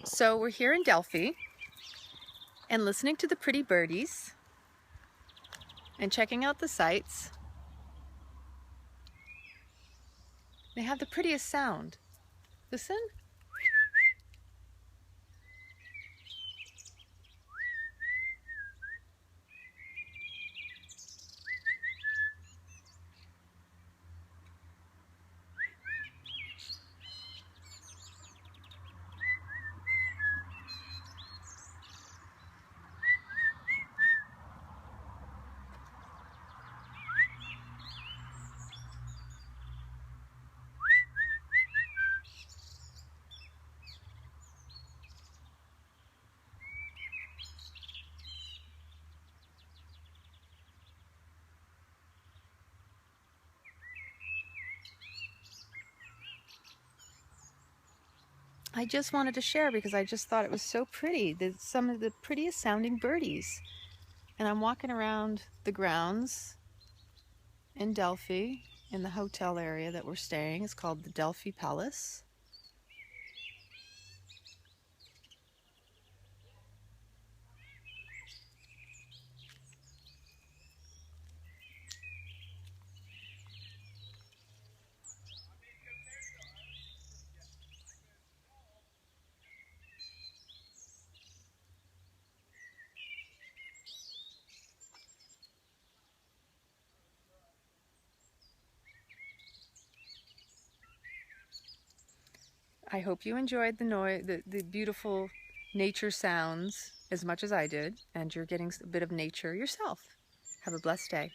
So we're here in Delphi and listening to the pretty birdies and checking out the sights. They have the prettiest sound. Listen. I just wanted to share because I just thought it was so pretty. There's some of the prettiest sounding birdies. And I'm walking around the grounds in Delphi in the hotel area that we're staying. It's called the Delphi Palace. I hope you enjoyed the beautiful nature sounds as much as I did, and you're getting a bit of nature yourself. Have a blessed day.